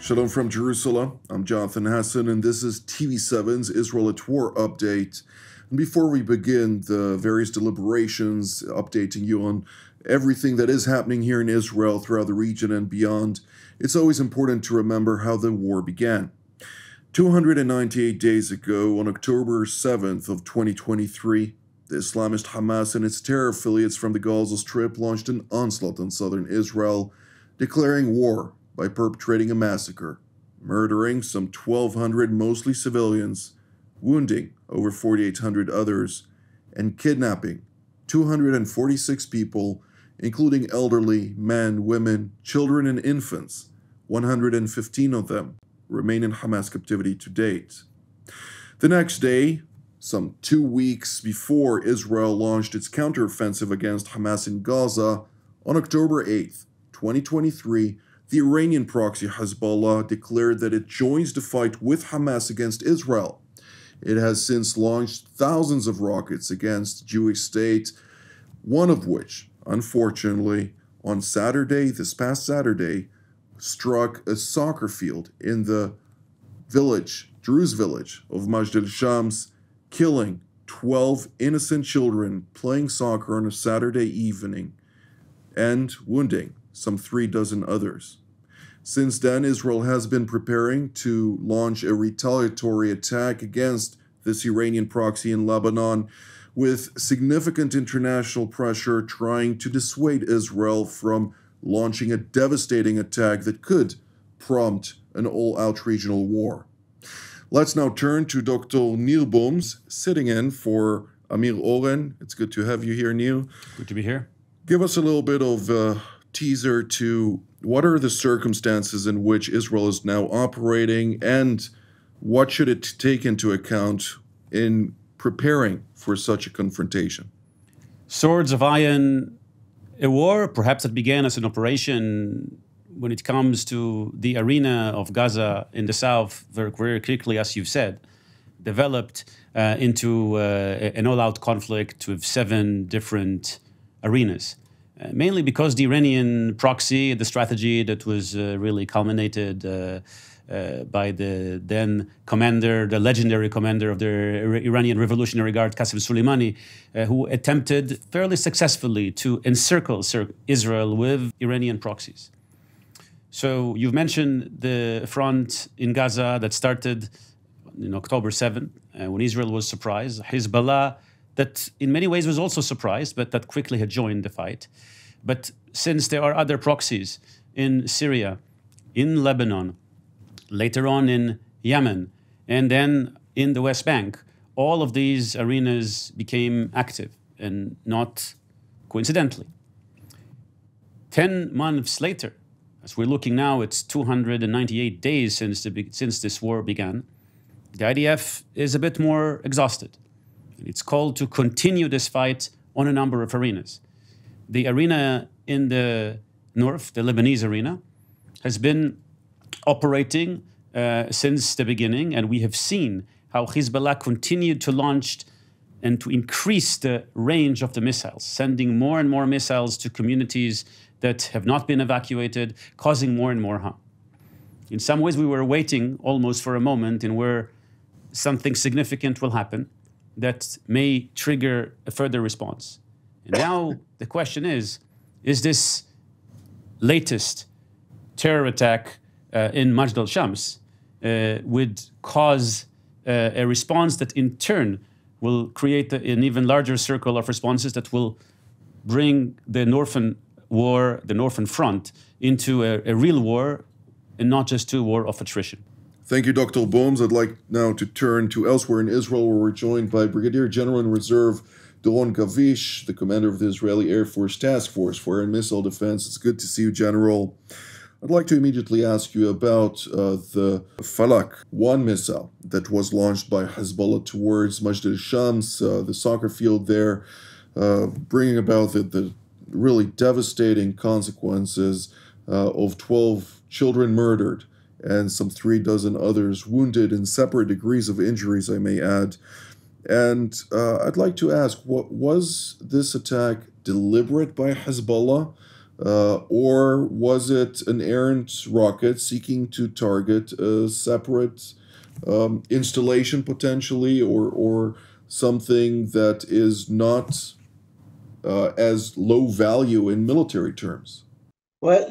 Shalom from Jerusalem. I'm Jonathan Hassan, and this is TV7's Israel at War update. And before we begin the various deliberations, updating you on everything that is happening here in Israel, throughout the region and beyond, it's always important to remember how the war began. 298 days ago, on October 7th of 2023, the Islamist Hamas and its terror affiliates from the Gaza Strip launched an onslaught on southern Israel, declaring war by perpetrating a massacre, murdering some 1,200 mostly civilians, wounding over 4,800 others, and kidnapping 246 people, including elderly, men, women, children, and infants. 115 of them remain in Hamas captivity to date. The next day, some 2 weeks before Israel launched its counteroffensive against Hamas in Gaza, on October 8th, 2023, the Iranian proxy Hezbollah declared that it joins the fight with Hamas against Israel. It has since launched thousands of rockets against the Jewish state, one of which, unfortunately, on Saturday, this past Saturday, struck a soccer field in the village, Druze village of Majd al-Shams, killing 12 innocent children playing soccer on a Saturday evening and wounding some 36 others. Since then, Israel has been preparing to launch a retaliatory attack against this Iranian proxy in Lebanon, with significant international pressure trying to dissuade Israel from launching a devastating attack that could prompt an all-out regional war. Let's now turn to Dr. Neil Boms, sitting in for Amir Oren. It's good to have you here, Neil. Good to be here. Give us a little bit of teaser to what are the circumstances in which Israel is now operating, and what should it take into account in preparing for such a confrontation? Swords of Iron, a war perhaps that began as an operation when it comes to the arena of Gaza in the south, very, very quickly, as you've said, developed into an all-out conflict with 7 different arenas. Mainly because the Iranian proxy, the strategy that was really culminated by the then commander, the legendary commander of the Iranian Revolutionary Guard, Qasem Soleimani, who attempted fairly successfully to encircle Israel with Iranian proxies. So you've mentioned the front in Gaza that started in October 7th, when Israel was surprised. Hezbollah, that in many ways was also surprised, but that quickly had joined the fight. But since there are other proxies in Syria, in Lebanon, later on in Yemen, and then in the West Bank, all of these arenas became active, and not coincidentally. 10 months later, as we're looking now, it's 298 days since this war began, the IDF is a bit more exhausted. It's called to continue this fight on a number of arenas. The arena in the north, the Lebanese arena, has been operating since the beginning, and we have seen how Hezbollah continued to launch and to increase the range of the missiles, sending more and more missiles to communities that have not been evacuated, causing more and more harm. In some ways, we were waiting almost for a moment in where something significant will happen that may trigger a further response. And now the question is this latest terror attack in Majd al-Shams would cause a response that in turn will create an even larger circle of responses that will bring the Northern War, the Northern Front, into a real war and not just to a war of attrition. Thank you, Dr. Boms. I'd like now to turn to elsewhere in Israel, where we're joined by Brigadier General in Reserve Doron Gavish, the commander of the Israeli Air Force Task Force for Air and Missile Defense. It's good to see you, General. I'd like to immediately ask you about the Falak 1 missile that was launched by Hezbollah towards Majd al-Shams, the soccer field there, bringing about the really devastating consequences of 12 children murdered and some 36 others wounded in separate degrees of injuries, I may add. And I'd like to ask, was this attack deliberate by Hezbollah? or was it an errant rocket seeking to target a separate installation potentially, or something that is not as low value in military terms? Well,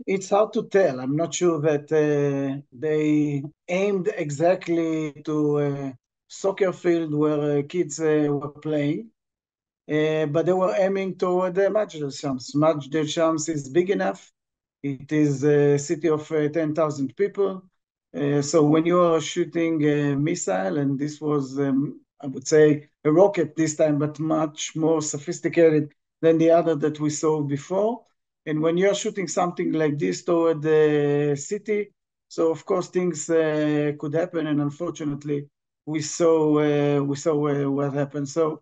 it's hard to tell. I'm not sure that they aimed exactly to a soccer field where kids were playing, but they were aiming toward Majd al-Shams. Majd al-Shams is big enough. It is a city of 10,000 people. So when you are shooting a missile, and this was, I would say, a rocket this time, but much more sophisticated than the other that we saw before. And when you're shooting something like this toward the city, so of course things could happen. And unfortunately, we saw what happened. So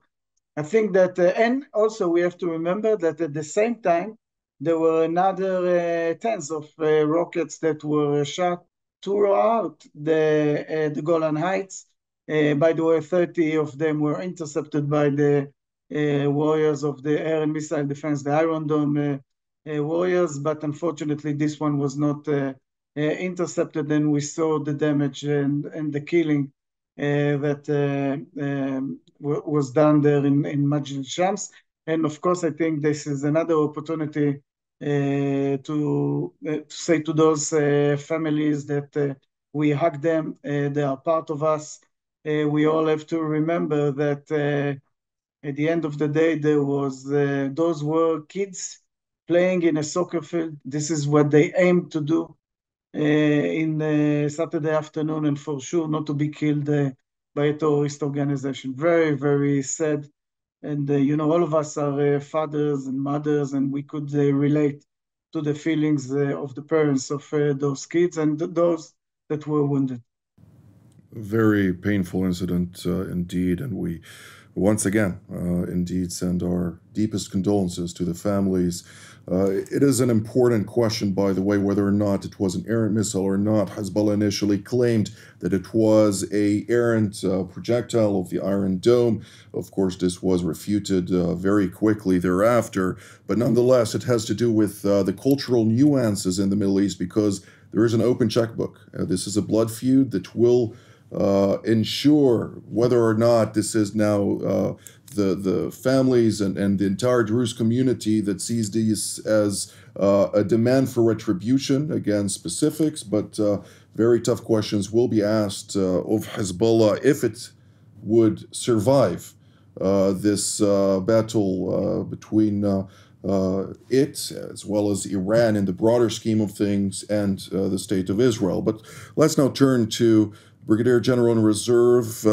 I think that, and also we have to remember that at the same time, there were another tens of rockets that were shot throughout the Golan Heights. By the way, 30 of them were intercepted by the warriors of the Air and Missile Defense, the Iron Dome warriors, but unfortunately this one was not intercepted, and we saw the damage and the killing that was done there in Majd al-Shams. And of course, I think this is another opportunity to say to those families that we hug them, they are part of us. We all have to remember that at the end of the day, those were kids playing in a soccer field. This is what they aimed to do in Saturday afternoon, and for sure not to be killed by a terrorist organization. Very, very sad. And, all of us are fathers and mothers, and we could relate to the feelings of the parents of those kids and those that were wounded. Very painful incident indeed, and we once again indeed send our deepest condolences to the families. It is an important question, by the way, whether or not it was an errant missile or not. Hezbollah initially claimed that it was an errant projectile of the Iron Dome. Of course, this was refuted very quickly thereafter, but nonetheless, it has to do with the cultural nuances in the Middle East, because there is an open checkbook. This is a blood feud that will ensure whether or not this is now the families and the entire Druze community that sees these as a demand for retribution against specifics, but very tough questions will be asked of Hezbollah if it would survive this battle between it, as well as Iran in the broader scheme of things, and the State of Israel. But let's now turn to Brigadier General in Reserve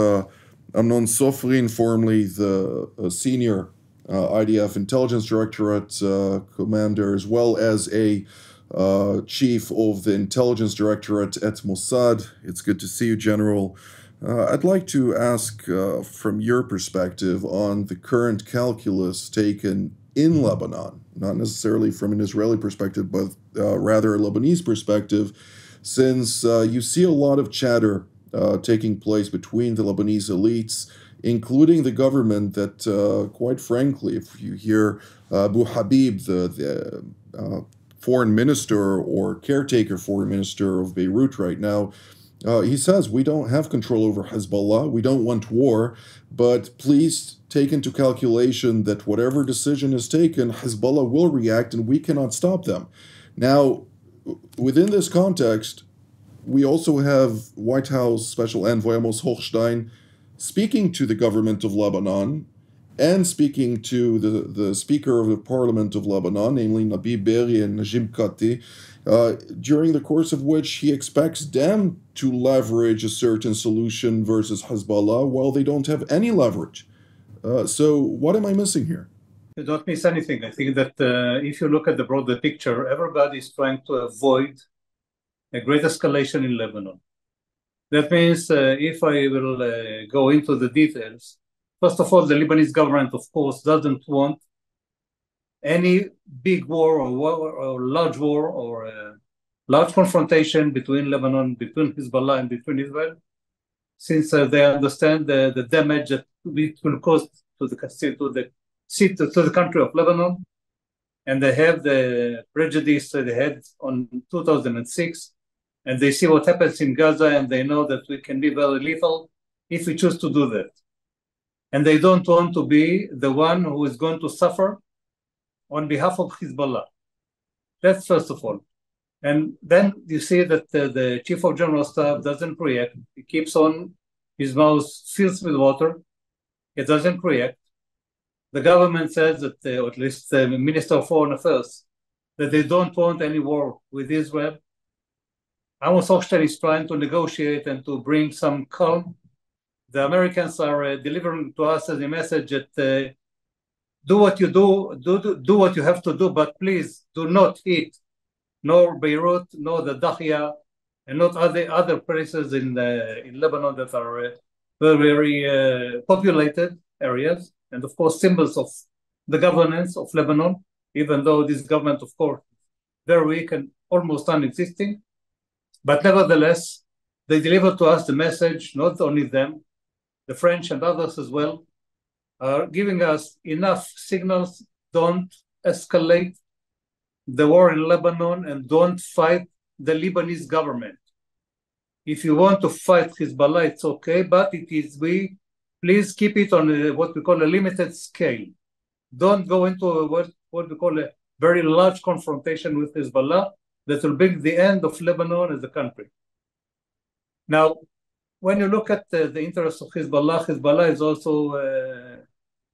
Amnon Sofrin, formerly the senior IDF Intelligence Director commander, as well as a chief of the Intelligence Directorate at Mossad. It's good to see you, General. I'd like to ask from your perspective on the current calculus taken in Lebanon, not necessarily from an Israeli perspective, but rather a Lebanese perspective, since you see a lot of chatter taking place between the Lebanese elites, including the government that, quite frankly, if you hear Abu Habib, the foreign minister or caretaker foreign minister of Beirut right now, he says, we don't have control over Hezbollah, we don't want war, but please take into calculation that whatever decision is taken, Hezbollah will react and we cannot stop them. Now, within this context, we also have White House Special Envoy Amos Hochstein speaking to the government of Lebanon and speaking to the Speaker of the Parliament of Lebanon, namely Nabi Berri and Najim Kati, during the course of which he expects them to leverage a certain solution versus Hezbollah while they don't have any leverage. So what am I missing here? You don't miss anything. I think that if you look at the broader picture, everybody is trying to avoid a great escalation in Lebanon. That means if I will go into the details, first of all, the Lebanese government, of course, doesn't want any big war or large war or large confrontation between Lebanon, between Hezbollah and between Israel, since they understand the damage that it will cause to the country of Lebanon. and they have the prejudice they had on 2006, and they see what happens in Gaza, and they know that we can be very lethal if we choose to do that. And they don't want to be the one who is going to suffer on behalf of Hezbollah. That's first of all. And then you see that the Chief of General Staff doesn't react. He keeps on, his mouth fills with water. It doesn't react. The government says that, or at least the Minister of Foreign Affairs, that they don't want any war with Israel. Amos Hochstein is trying to negotiate and to bring some calm. The Americans are delivering to us as a message that do what you do what you have to do, but please do not hit nor Beirut, nor the Dahia, and not other places in Lebanon that are very populated areas, and of course symbols of the governance of Lebanon, even though this government, of course, very weak and almost non-existing. But nevertheless, they deliver to us the message, not only them, the French and others as well, are giving us enough signals: don't escalate the war in Lebanon and don't fight the Lebanese government. If you want to fight Hezbollah, it's okay, but please keep it on what we call a limited scale. Don't go into what we call a very large confrontation with Hezbollah that will bring the end of Lebanon as a country. Now, when you look at the interests of Hezbollah, Hezbollah is also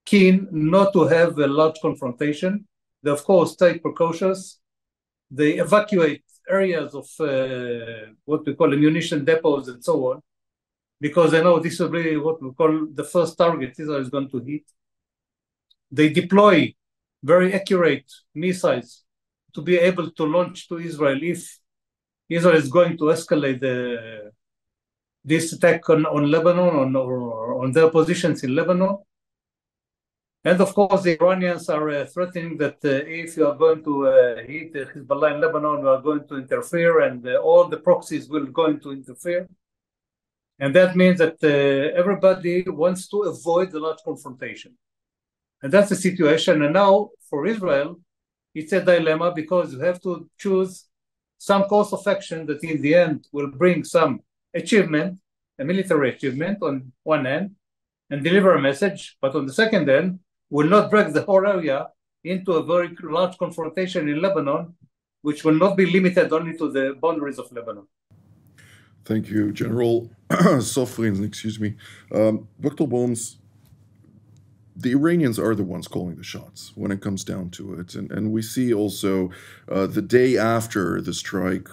keen not to have a large confrontation. They, of course, take precautions. They evacuate areas of what we call ammunition depots and so on, because they know this will be what we call the first target Israel is going to hit. They deploy very accurate missiles to be able to launch to Israel if Israel is going to escalate this attack on Lebanon or on their positions in Lebanon. And of course, the Iranians are threatening that if you are going to hit Hezbollah in Lebanon, we are going to interfere, and all the proxies will going to interfere. And that means that everybody wants to avoid the large confrontation. And that's the situation. And now for Israel, it's a dilemma because you have to choose some course of action that in the end will bring some achievement, a military achievement on one end, and deliver a message. But on the second end, will not drag the whole area into a very large confrontation in Lebanon, which will not be limited only to the boundaries of Lebanon. Thank you, General Sofrin, excuse me. Dr. Bohms, the Iranians are the ones calling the shots when it comes down to it. And we see also the day after the strike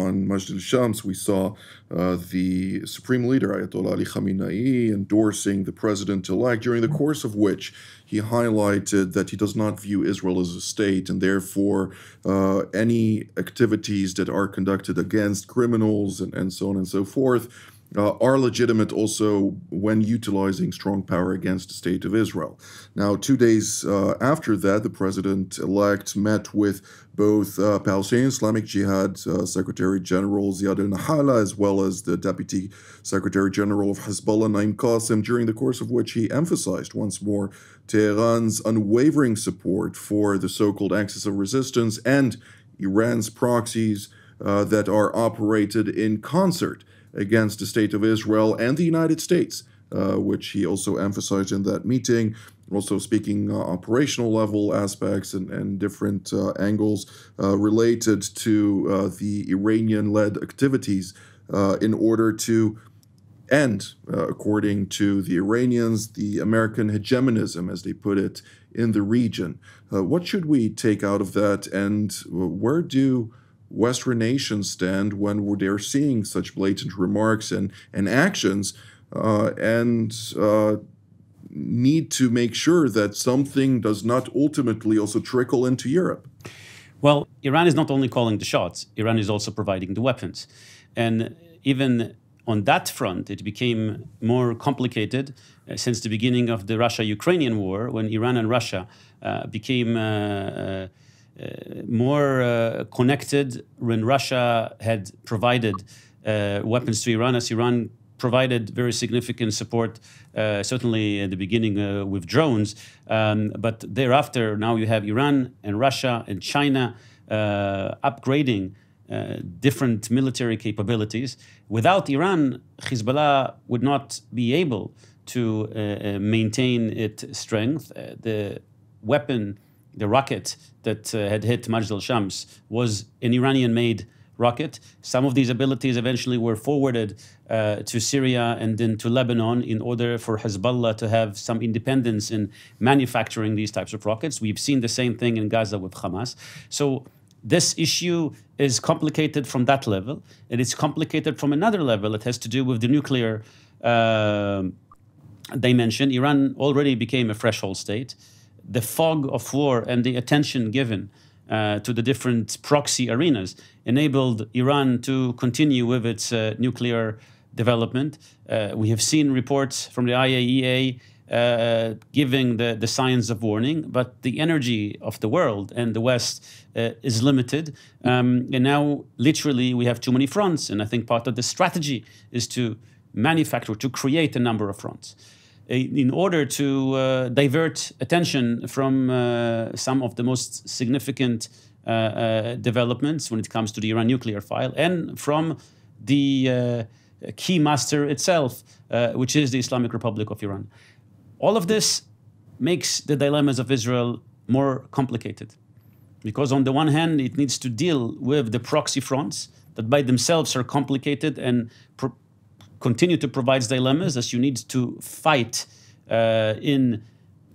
on Majd al-Shams, we saw the Supreme Leader, Ayatollah Ali Khamenei, endorsing the president-elect, during the course of which he highlighted that he does not view Israel as a state, and therefore any activities that are conducted against criminals and so on and so forth are legitimate also when utilizing strong power against the state of Israel. Now, 2 days after that, the president-elect met with both Palestinian Islamic Jihad Secretary General Ziad al-Nahala, as well as the Deputy Secretary General of Hezbollah, Naim Qassem, during the course of which he emphasized once more Tehran's unwavering support for the so-called axis of resistance and Iran's proxies that are operated in concert against the state of Israel and the United States, which he also emphasized in that meeting, also speaking operational level aspects and different angles related to the Iranian-led activities in order to end, according to the Iranians, the American hegemonism, as they put it, in the region. What should we take out of that, and where do Western nations stand when they're seeing such blatant remarks and actions and need to make sure that something does not ultimately also trickle into Europe? Well, Iran is not only calling the shots, Iran is also providing the weapons. And even on that front, it became more complicated since the beginning of the Russia-Ukrainian war, when Iran and Russia became more connected when Russia had provided weapons to Iran, as Iran provided very significant support, certainly at the beginning with drones. But thereafter, now you have Iran and Russia and China upgrading different military capabilities. Without Iran, Hezbollah would not be able to maintain its strength. The weapon, the rocket that had hit Majd al-Shams was an Iranian-made rocket. Some of these abilities eventually were forwarded to Syria and then to Lebanon in order for Hezbollah to have some independence in manufacturing these types of rockets. We've seen the same thing in Gaza with Hamas. So this issue is complicated from that level, and it's complicated from another level. It has to do with the nuclear dimension. Iran already became a threshold state. The fog of war and the attention given to the different proxy arenas enabled Iran to continue with its nuclear development. We have seen reports from the IAEA giving the signs of warning, but the energy of the world and the West is limited. And now, literally, we have too many fronts. And I think part of the strategy is to manufacture, to create a number of fronts in order to divert attention from some of the most significant developments when it comes to the Iran nuclear file and from the key master itself, which is the Islamic Republic of Iran. All of this makes the dilemmas of Israel more complicated because on the one hand, it needs to deal with the proxy fronts that by themselves are complicated and continue to provide dilemmas as you need to fight in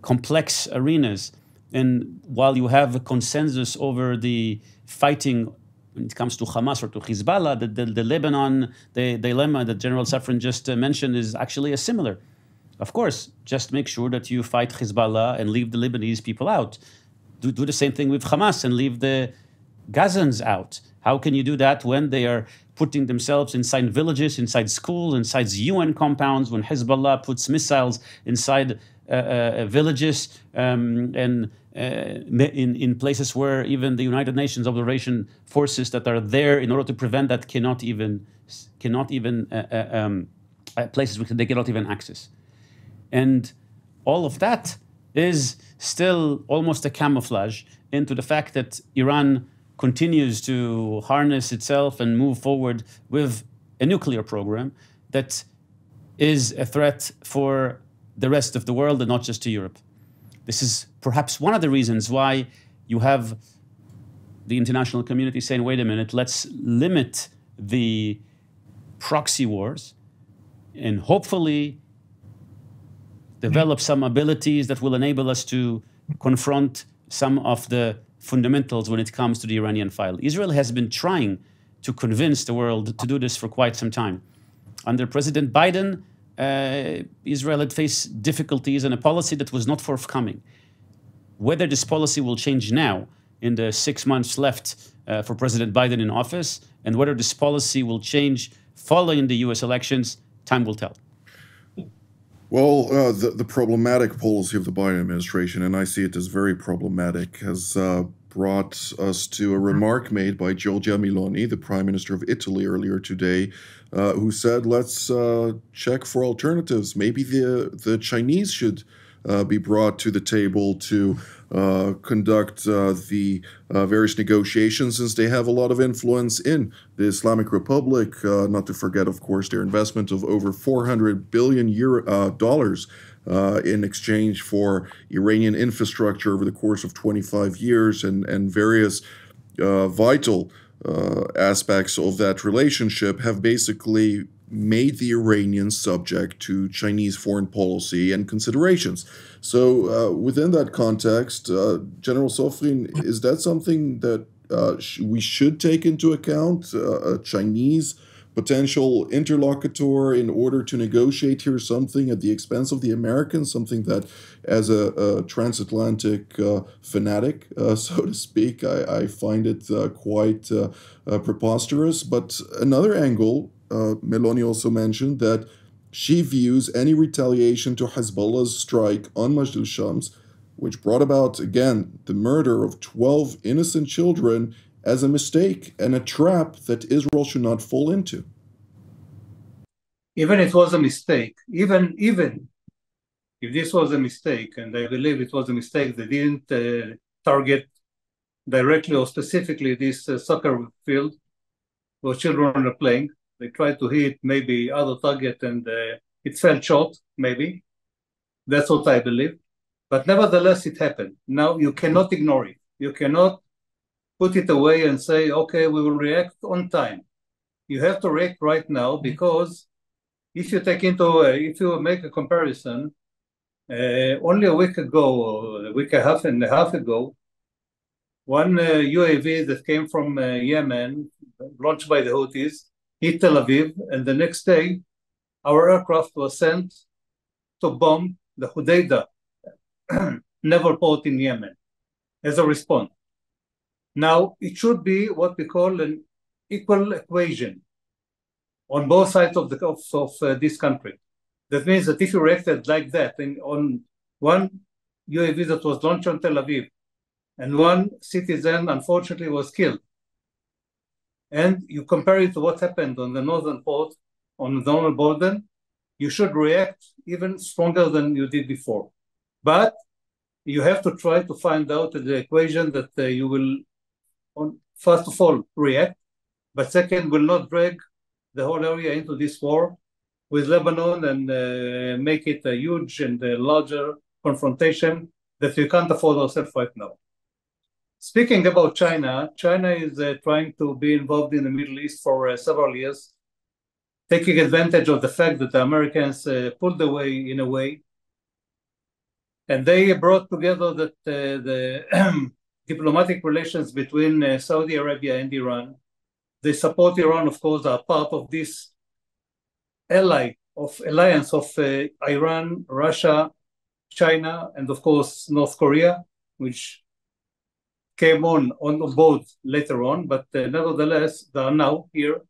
complex arenas. And while you have a consensus over the fighting when it comes to Hamas or to Hezbollah, the Lebanon, the dilemma that General Safran just mentioned is actually a similar. Of course, just make sure that you fight Hezbollah and leave the Lebanese people out. Do the same thing with Hamas and leave the Gazans out. How can you do that when they are putting themselves inside villages, inside schools, inside UN compounds, when Hezbollah puts missiles inside villages and in places where even the United Nations observation forces that are there in order to prevent that cannot even places which they cannot even access. And all of that is still almost a camouflage into the fact that Iran continues to harness itself and move forward with a nuclear program that is a threat for the rest of the world and not just to Europe. This is perhaps one of the reasons why you have the international community saying, wait a minute, let's limit the proxy wars and hopefully develop some abilities that will enable us to confront some of the fundamentals when it comes to the Iranian file. Israel has been trying to convince the world to do this for quite some time. Under President Biden, Israel had faced difficulties and a policy that was not forthcoming. Whether this policy will change now in the 6 months left for President Biden in office, and whether this policy will change following the US elections, time will tell. Well, the problematic policy of the Biden administration, and I see it as very problematic, has brought us to a remark made by Giorgia Meloni, the Prime Minister of Italy, earlier today, who said, let's check for alternatives. Maybe the Chinese should be brought to the table to conduct the various negotiations, since they have a lot of influence in the Islamic Republic, not to forget, of course, their investment of over $400 billion in exchange for Iranian infrastructure over the course of 25 years and various vital aspects of that relationship have basically made the Iranians subject to Chinese foreign policy and considerations. So within that context, General Safran, is that something that we should take into account, a Chinese potential interlocutor in order to negotiate here something at the expense of the Americans, something that as a transatlantic fanatic, so to speak, I find it quite preposterous. But another angle, Meloni also mentioned that she views any retaliation to Hezbollah's strike on Majd al-Shams, which brought about, again, the murder of 12 innocent children, as a mistake and a trap that Israel should not fall into. even it was a mistake, even if this was a mistake, and I believe it was a mistake, they didn't target directly or specifically this soccer field where children are playing. They tried to hit maybe other target and it fell short, maybe. That's what I believe. But nevertheless, it happened. Now you cannot ignore it. You cannot put it away and say, okay, we will react on time. You have to react right now, because if you if you make a comparison, only a week ago, or a week and a half ago, one UAV that came from Yemen, launched by the Houthis, hit Tel Aviv, and the next day, our aircraft was sent to bomb the Hodeidah naval port in Yemen as a response. Now, it should be what we call an equal equation on both sides of this country. That means that if you reacted like that on one UAV that was launched on Tel Aviv, and one citizen unfortunately was killed, and you compare it to what happened on the northern port, on the northern border, you should react even stronger than you did before. But you have to try to find out the equation that you will, first of all, react, but second, will not drag the whole area into this war with Lebanon and make it a huge and larger confrontation that we can't afford ourselves right now. Speaking about China, China is trying to be involved in the Middle East for several years, taking advantage of the fact that the Americans pulled away in a way, and they brought together the diplomatic relations between Saudi Arabia and Iran. They support Iran, of course, are part of this alliance of Iran, Russia, China, and of course North Korea, which came on board later on, but nevertheless they are now here,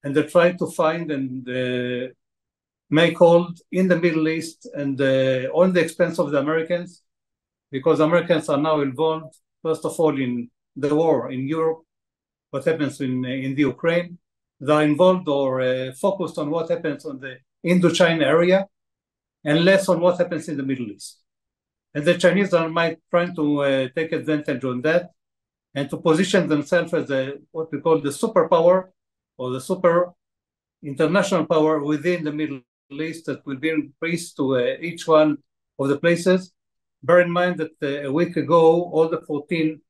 and they try to find and make hold in the Middle East, and on the expense of the Americans, because Americans are now involved, first of all, in the war in Europe, what happens in the Ukraine. They are involved or focused on what happens on the Indo-China area, and less on what happens in the Middle East. And the Chinese are trying to take advantage on that and to position themselves as what we call the superpower or the super international power within the Middle East that will be increased to each one of the places. Bear in mind that a week ago, all the 14th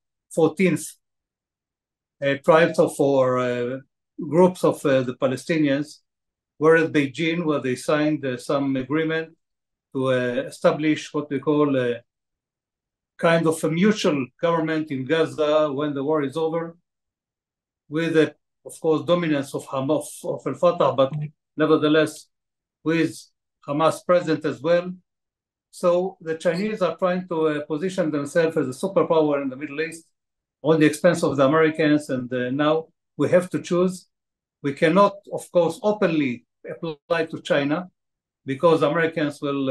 tribes or groups of the Palestinians were at Beijing, where they signed some agreement to establish what we call a kind of a mutual government in Gaza when the war is over, with, of course, dominance of Hamas, of Al-Fatah, but nevertheless with Hamas present as well. So the Chinese are trying to position themselves as a superpower in the Middle East on the expense of the Americans, and now we have to choose. We cannot, of course, openly apply to China, because Americans will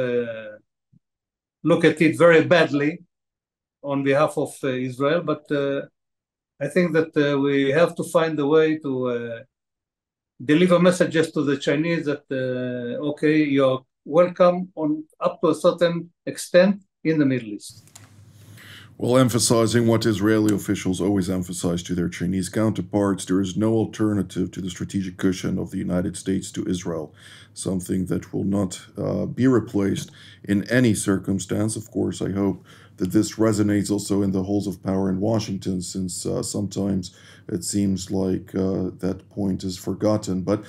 look at it very badly on behalf of Israel. But I think that we have to find a way to deliver messages to the Chinese that, okay, you're welcome on up to a certain extent in the Middle East. While emphasizing what Israeli officials always emphasize to their Chinese counterparts, there is no alternative to the strategic cushion of the United States to Israel, something that will not be replaced in any circumstance. Of course, I hope that this resonates also in the halls of power in Washington, since sometimes it seems like that point is forgotten. But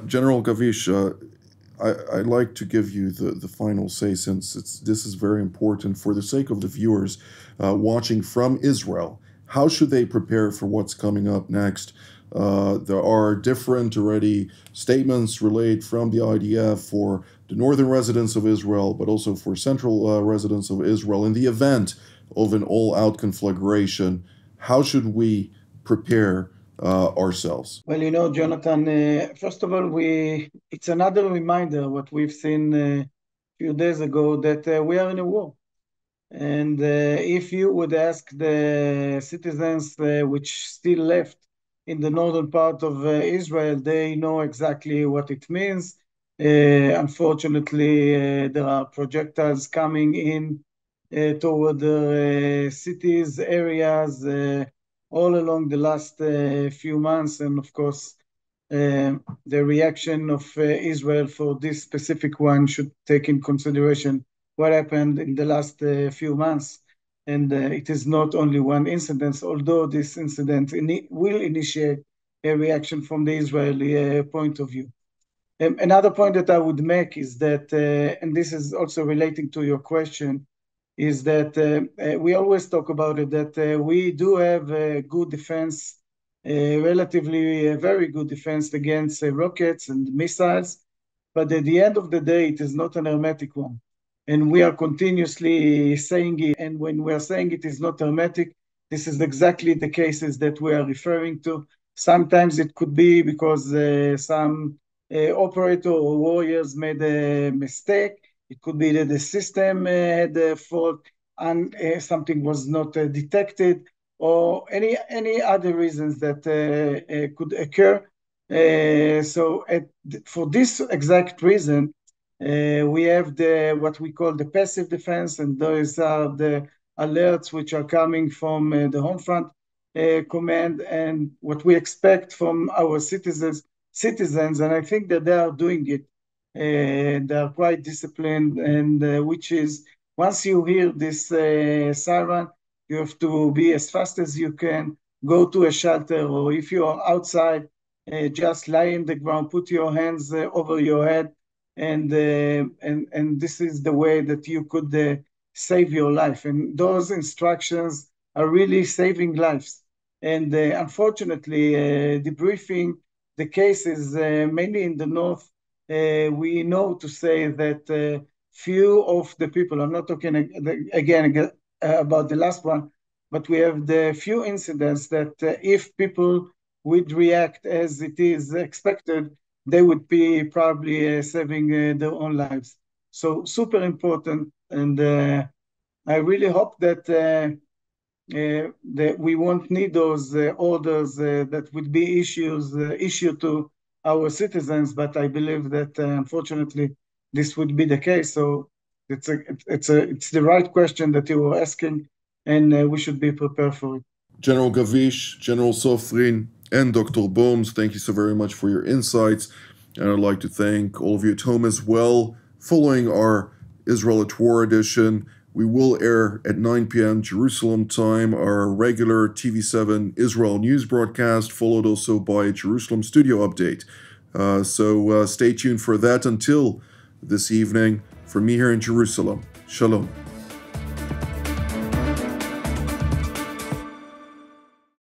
General Gavish, I'd like to give you the final say, since this is very important for the sake of the viewers watching from Israel. How should they prepare for what's coming up next? There are different already statements relayed from the IDF for the northern residents of Israel, but also for central residents of Israel in the event of an all-out conflagration. How should we prepare ourselves? Well, Jonathan, first of all, it's another reminder what we've seen a few days ago, that we are in a war. And if you would ask the citizens which still left in the northern part of Israel, they know exactly what it means. Unfortunately, there are projectiles coming in toward the cities, areas, all along the last few months. And of course, the reaction of Israel for this specific one should take in consideration what happened in the last few months. And it is not only one incident, although this incident will initiate a reaction from the Israeli point of view. Another point that I would make is that, and this is also relating to your question, is that we always talk about it, that we do have a good defense, relatively a very good defense against rockets and missiles, but at the end of the day, it is not an hermetic one. And we are continuously saying it, and when we are saying it is not hermetic, this is exactly the cases that we are referring to. Sometimes it could be because some operator or warriors made a mistake. It could be that the system had a fault and something was not detected, or any other reasons that could occur. For this exact reason, we have what we call the passive defense, and those are the alerts which are coming from the home front command, and what we expect from our citizens, and I think that they are doing it. They are quite disciplined, and which is, once you hear this siren, you have to be as fast as you can, go to a shelter, or if you are outside, just lie in the ground, put your hands over your head, and this is the way that you could save your life. And those instructions are really saving lives. And unfortunately, debriefing the cases, mainly in the north, we know to say that few of the people, I'm not talking again about the last one, but we have the few incidents that if people would react as it is expected, they would be probably saving their own lives. So super important, and I really hope that that we won't need those orders that would be issued to our citizens, but I believe that unfortunately this would be the case. So it's the right question that you were asking, and we should be prepared for it. General Gavish, General Sofrin, and Dr. Bohms, thank you so very much for your insights. And I'd like to thank all of you at home as well. Following our Israel at War edition, we will air at 9 p.m. Jerusalem time our regular TV7 Israel news broadcast, followed also by a Jerusalem studio update. So stay tuned for that. Until this evening, from me here in Jerusalem, Shalom.